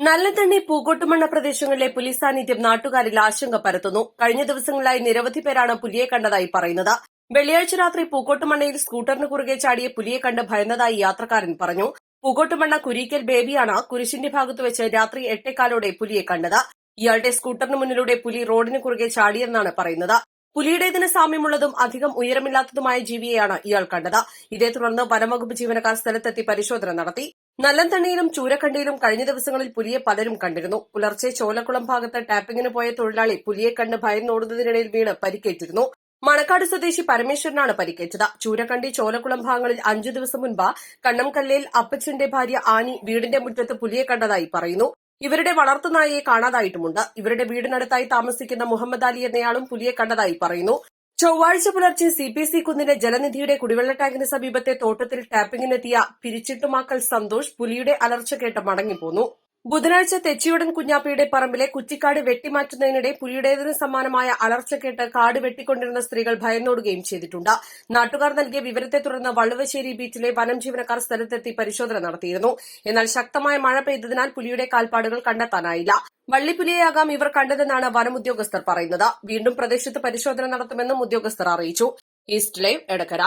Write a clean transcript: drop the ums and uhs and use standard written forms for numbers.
നല്ലതണ്ണി പൂക്കോട്ടുമണ്ണ പ്രദേശങ്ങളിലെ പുലിസ് സാന്നിധ്യം നാട്ടുകാരിൽ ആശങ്ക പരത്തുന്നു. കഴിഞ്ഞ ദിവസങ്ങളിലായി നിരവധി പേരാണ് പുലിയെ കണ്ടതായി പറയുന്നത്. വെള്ളിയാഴ്ച രാത്രി പൂക്കോട്ടുമണ്ണയിൽ സ്കൂട്ടറിന് കുറുകെ ചാടിയ പുലിയെ കണ്ട് ഭയന്നതായി യാത്രക്കാരൻ പറഞ്ഞു. പൂക്കോട്ടുമണ്ണ കുരീക്കൽ ബേബിയാണ് കുരിശിന്റെ ഭാഗത്ത് വെച്ച് രാത്രി 8:15 പുലിയെ കണ്ടത്. ഇയാളുടെ സ്കൂട്ടറിന് മുന്നിലൂടെ പുലി റോഡിന് കുറുകെ ചാടിയെന്നാണ് പറയുന്നത്. പുലിയുടേതിന് സാമ്യമുള്ളതും അധികം ഉയരമില്ലാത്തതുമായ ജീവിയെയാണ് ഇയാൾ കണ്ടത്. ഇതേ തുടർന്ന് വനംവകുപ്പ് ജീവനക്കാർ സ്ഥലത്തെത്തി പരിശോധന നടത്തി. നല്ലന്തണ്ണിയിലും ചൂരക്കണ്ടിയിലും കഴിഞ്ഞ ദിവസങ്ങളിൽ പുലിയെ പലരും കണ്ടിരുന്നു. പുലർച്ചെ ചോലക്കുളം ഭാഗത്ത് ടാപ്പിംഗിന് പോയ തൊഴിലാളി പുലിയെ കണ്ട് ഭയന്നോടുന്നതിനിടയിൽ വീണ് പരിക്കേറ്റിരുന്നു. മണക്കാട് സ്വദേശി പരമേശ്വരനാണ് പരിക്കേറ്റത്. ചൂരക്കണ്ടി ചോലക്കുളം ഭാഗങ്ങളിൽ 5 ദിവസം മുൻപ് കണ്ണംകല്ലേൽ അപ്പച്ചന്റെ ഭാര്യ ആനി വീടിന്റെ മുറ്റത്ത് പുലിയെ കണ്ടതായി പറയുന്നു. ഇവരുടെ വളർത്തുനായയെ കാണാതായിട്ടുമുണ്ട്. ഇവരുടെ വീടിനടുത്തായി താമസിക്കുന്ന മുഹമ്മദ് അലി എന്നയാളും പുലിയെ കണ്ടതായി പറയുന്നു. ചൊവ്വാഴ്ച പുലർച്ചെ CPC കുന്നിലെ ജലനിധിയുടെ കുടിവെള്ള ടാങ്കിന് സമീപത്തെ തോട്ടത്തിൽ ടാപ്പിംഗിനെത്തിയ പിരിച്ചിട്ടുമാക്കൽ സന്തോഷ് പുലിയുടെ അലർച്ച കേട്ട് മടങ്ങിപ്പോന്നു. ബുധനാഴ്ച തെച്ചിയുടൻ കുഞ്ഞാപ്പിയുടെ പറമ്പിലെ കുറ്റിക്കാട് വെട്ടിമാറ്റുന്നതിനിടെ പുലിയുടേതിന് സമാനമായ അലർച്ച കേട്ട് കാട് വെട്ടിക്കൊണ്ടിരുന്ന സ്ത്രീകൾ ഭയന്നോടുകയും ചെയ്തിട്ടുണ്ട്. നാട്ടുകാർ നൽകിയ വിവരത്തെ തുടർന്ന് വള്ളുവശ്ശേരി ബീച്ചിലെ വനം ജീവനക്കാർ സ്ഥലത്തെത്തി പരിശോധന നടത്തിയിരുന്നു. എന്നാൽ ശക്തമായ മഴ പെയ്തതിനാൽ പുലിയുടെ കാൽപ്പാടുകൾ കണ്ടെത്താനായില്ല. വള്ളിപ്പുലിയെയാകാം ഇവർ കണ്ടതെന്നാണ് വനം ഉദ്യോഗസ്ഥർ പറയുന്നത്. വീണ്ടും പ്രദേശത്ത് പരിശോധന നടത്തുമെന്നും ഉദ്യോഗസ്ഥർ അറിയിച്ചു. East live Edakkara.